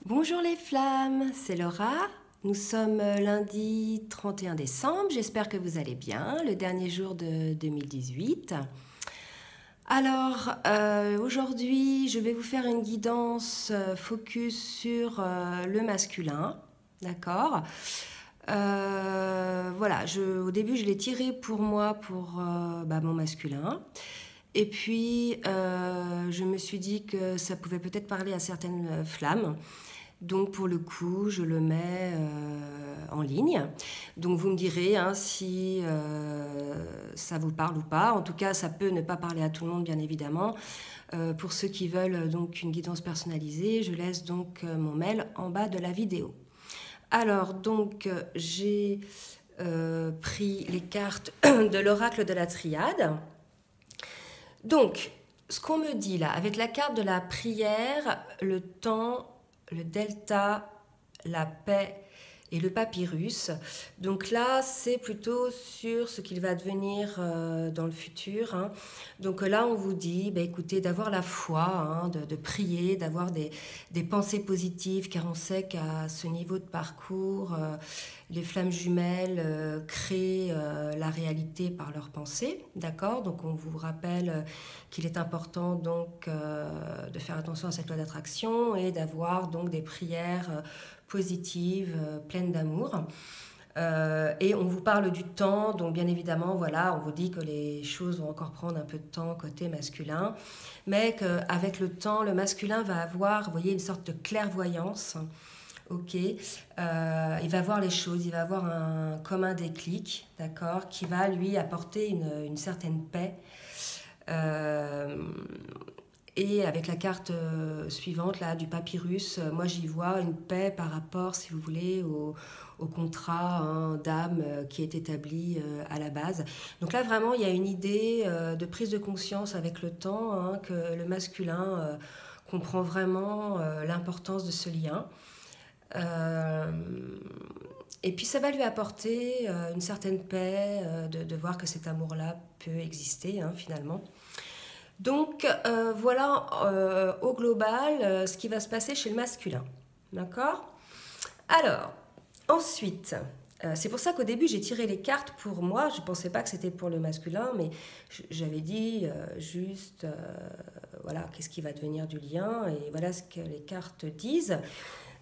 Bonjour les flammes, c'est Laura. Nous sommes lundi 31 décembre, j'espère que vous allez bien, le dernier jour de 2018. Alors, aujourd'hui, je vais vous faire une guidance focus sur le masculin, d'accord. Voilà, au début, je l'ai tiré pour moi, pour mon masculin. Et puis, je me suis dit que ça pouvait peut-être parler à certaines flammes. Donc pour le coup, je le mets en ligne. Donc vous me direz si ça vous parle ou pas. En tout cas, ça peut ne pas parler à tout le monde, bien évidemment. Pour ceux qui veulent donc une guidance personnalisée, je laisse donc mon mail en bas de la vidéo. Alors donc j'ai pris les cartes de l'oracle de la triade. Donc, ce qu'on me dit là, avec la carte de la prière, le temps, le delta, la paix et le papyrus. Donc là, c'est plutôt sur ce qu'il va devenir dans le futur. Hein. Donc là, on vous dit, écoutez, d'avoir la foi, de prier, d'avoir des pensées positives, car on sait qu'à ce niveau de parcours, les flammes jumelles créent la réalité par leurs pensées, d'accord? Donc on vous rappelle qu'il est important donc de faire attention à cette loi d'attraction et d'avoir donc des prières positives, pleines d'amour. Et on vous parle du temps, donc bien évidemment, voilà, on vous dit que les choses vont encore prendre un peu de temps côté masculin, mais qu'avec le temps, le masculin va avoir, vous voyez, une sorte de clairvoyance. Ok, il va voir les choses, il va avoir comme un déclic, d'accord, qui va lui apporter une certaine paix. Et avec la carte suivante là, du papyrus, moi j'y vois une paix par rapport, si vous voulez, au contrat d'âme qui est établi à la base. Donc là vraiment il y a une idée de prise de conscience avec le temps, que le masculin comprend vraiment l'importance de ce lien. Et puis ça va lui apporter une certaine paix de voir que cet amour-là peut exister finalement. Donc voilà au global ce qui va se passer chez le masculin. D'accord? Alors, ensuite, c'est pour ça qu'au début j'ai tiré les cartes pour moi. Je ne pensais pas que c'était pour le masculin, mais j'avais dit juste voilà, qu'est-ce qui va devenir du lien et voilà ce que les cartes disent.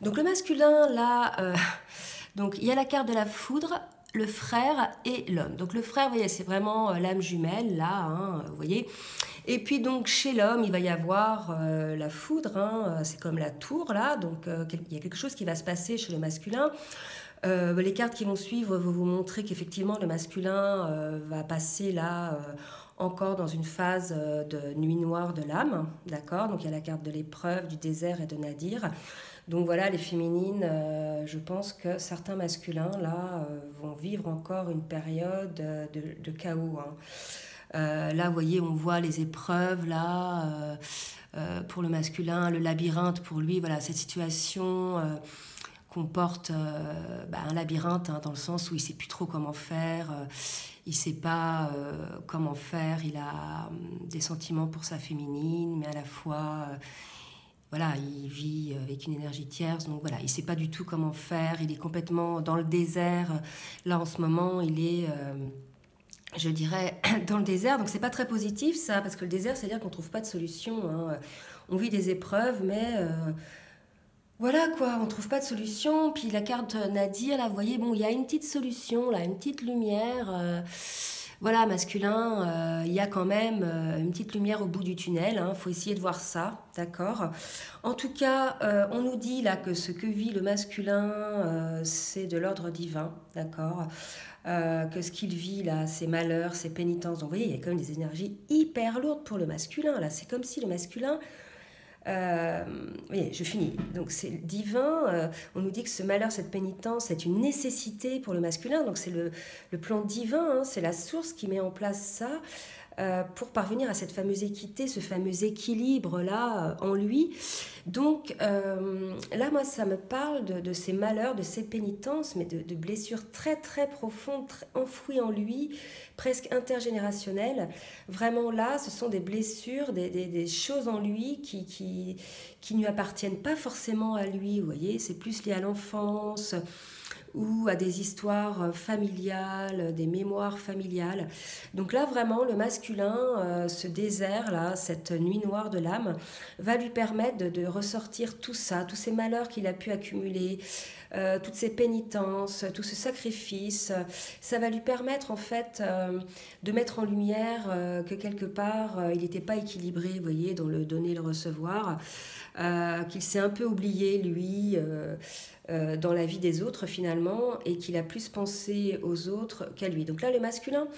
Donc le masculin, là, donc il y a la carte de la foudre, le frère et l'homme. Donc le frère, vous voyez, c'est vraiment l'âme jumelle, là, vous voyez. Et puis donc chez l'homme, il va y avoir la foudre, c'est comme la tour, là, donc il y a quelque chose qui va se passer chez le masculin. Les cartes qui vont suivre vont vous montrer qu'effectivement le masculin va passer là encore dans une phase de nuit noire de l'âme, d'accord? Donc il y a la carte de l'épreuve, du désert et de Nadir. Donc voilà, les féminines, je pense que certains masculins là vont vivre encore une période de chaos. Là, vous voyez, on voit les épreuves là pour le masculin, le labyrinthe pour lui. Voilà, cette situation comporte un labyrinthe dans le sens où il ne sait plus trop comment faire, il ne sait pas comment faire, il a des sentiments pour sa féminine, mais à la fois, voilà, il vit avec une énergie tierce, donc voilà, il ne sait pas du tout comment faire, il est complètement dans le désert. Là, en ce moment, il est... je dirais, dans le désert. Donc, c'est pas très positif, ça, parce que le désert, c'est-à-dire qu'on trouve pas de solution. On vit des épreuves, mais voilà, quoi, on trouve pas de solution. Puis la carte Nadir, là, vous voyez, bon, il y a une petite solution, là, une petite lumière. Voilà, masculin, il y a quand même une petite lumière au bout du tunnel. Faut essayer de voir ça, d'accord? En tout cas, on nous dit là que ce que vit le masculin, c'est de l'ordre divin, d'accord? Que ce qu'il vit là, ses malheurs, ses pénitences. Donc vous voyez, il y a quand même des énergies hyper lourdes pour le masculin. Là, c'est comme si le masculin... oui, je finis. Donc c'est divin. On nous dit que ce malheur, cette pénitence, c'est une nécessité pour le masculin. Donc c'est le plan divin, c'est la source qui met en place ça. pour parvenir à cette fameuse équité, ce fameux équilibre-là en lui. Donc là, moi, ça me parle de ces malheurs, de ces pénitences, mais de blessures très très profondes, enfouies en lui, presque intergénérationnelles. Vraiment là, ce sont des blessures, des choses en lui qui ne lui appartiennent pas forcément à lui, vous voyez, c'est plus lié à l'enfance, ou à des histoires familiales, des mémoires familiales. Donc là, vraiment, le masculin, ce désert-là, cette nuit noire de l'âme, va lui permettre de ressortir tout ça, tous ces malheurs qu'il a pu accumuler, toutes ces pénitences, tout ce sacrifice. Ça va lui permettre, en fait, de mettre en lumière que quelque part, il n'était pas équilibré, vous voyez, dans le donner et le recevoir, qu'il s'est un peu oublié, lui, dans la vie des autres finalement, et qu'il a plus pensé aux autres qu'à lui. Donc là, le masculin,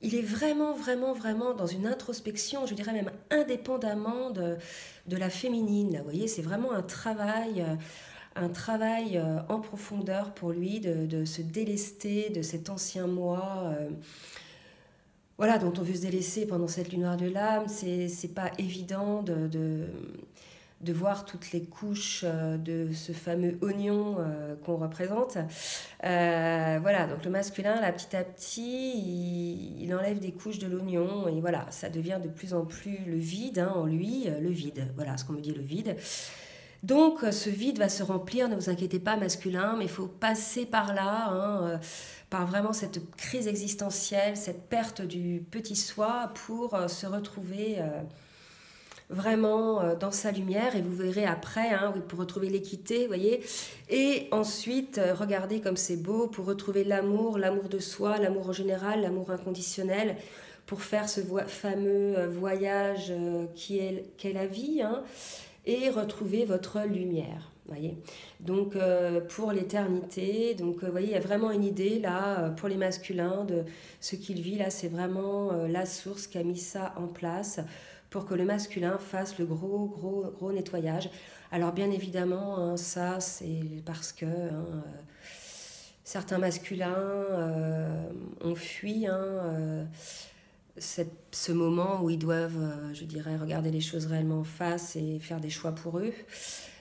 il est vraiment, vraiment, vraiment dans une introspection, je dirais même indépendamment de la féminine. Là, vous voyez, c'est vraiment un travail en profondeur pour lui, de se délester de cet ancien moi, voilà, dont on veut se délaisser pendant cette lune noire de l'âme. C'est pas évident de voir toutes les couches de ce fameux oignon qu'on représente. Voilà, donc le masculin, là, petit à petit, il enlève des couches de l'oignon, et voilà, ça devient de plus en plus le vide en lui, le vide, voilà ce qu'on me dit, le vide. Donc ce vide va se remplir, ne vous inquiétez pas masculin, mais il faut passer par là, par vraiment cette crise existentielle, cette perte du petit soi pour se retrouver vraiment dans sa lumière, et vous verrez après, pour retrouver l'équité, vous voyez, et ensuite, regardez comme c'est beau, pour retrouver l'amour de soi, l'amour en général, l'amour inconditionnel, pour faire ce fameux voyage qu'est la vie, et retrouver votre lumière, voyez. Donc pour l'éternité, donc vous voyez, il y a vraiment une idée là pour les masculins de ce qu'il vit là, c'est vraiment la source qui a mis ça en place pour que le masculin fasse le gros nettoyage. Alors bien évidemment, ça c'est parce que certains masculins ont fui ce moment où ils doivent, je dirais, regarder les choses réellement en face et faire des choix pour eux.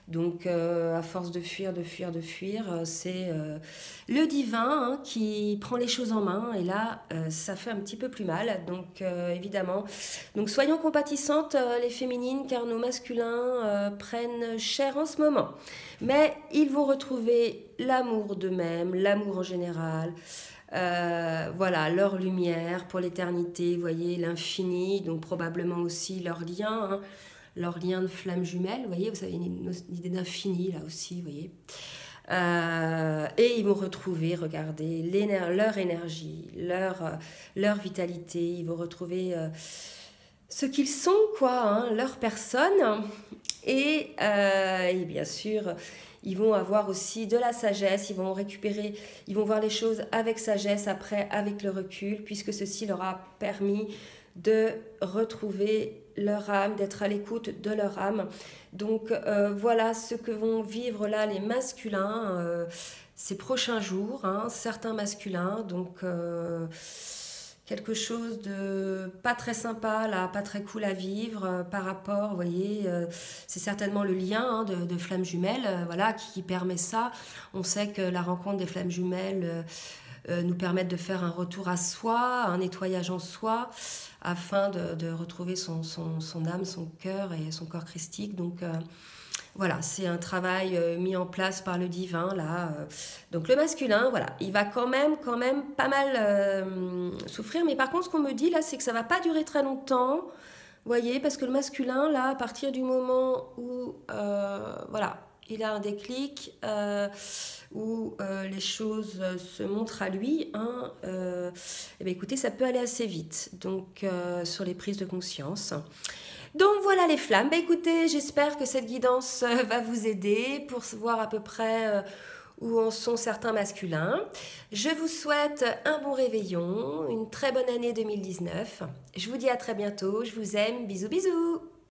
Donc, à force de fuir, c'est le divin qui prend les choses en main. Et là, ça fait un petit peu plus mal. Donc, évidemment. Donc, soyons compatissantes, les féminines, car nos masculins prennent cher en ce moment. Mais ils vont retrouver l'amour d'eux-mêmes, l'amour en général. Voilà, leur lumière pour l'éternité, vous voyez, l'infini. Donc, probablement aussi leur lien, leur lien de flamme jumelle, vous voyez, vous avez une idée d'infini là aussi, vous voyez. Et ils vont retrouver, regardez, leur énergie, leur vitalité, ils vont retrouver ce qu'ils sont, quoi, leur personne. Et bien sûr, ils vont avoir aussi de la sagesse, ils vont récupérer, ils vont voir les choses avec sagesse, après avec le recul, puisque ceci leur a permis de retrouver leur âme, d'être à l'écoute de leur âme. Donc voilà ce que vont vivre là les masculins ces prochains jours, certains masculins, donc quelque chose de pas très sympa là, pas très cool à vivre par rapport, vous voyez, c'est certainement le lien de flammes jumelles, voilà, qui permet ça. On sait que la rencontre des flammes jumelles nous permettent de faire un retour à soi, un nettoyage en soi, afin de retrouver son âme, son cœur et son corps christique. Donc voilà, c'est un travail mis en place par le divin là. Donc le masculin, voilà, il va quand même pas mal souffrir. Mais par contre, ce qu'on me dit là, c'est que ça va pas durer très longtemps. Vous voyez, parce que le masculin là, à partir du moment où voilà, il a un déclic où les choses se montrent à lui, et bien écoutez, ça peut aller assez vite, donc sur les prises de conscience. Donc voilà les flammes, écoutez, j'espère que cette guidance va vous aider pour voir à peu près où en sont certains masculins. Je vous souhaite un bon réveillon, une très bonne année 2019. Je vous dis à très bientôt, je vous aime, bisous bisous.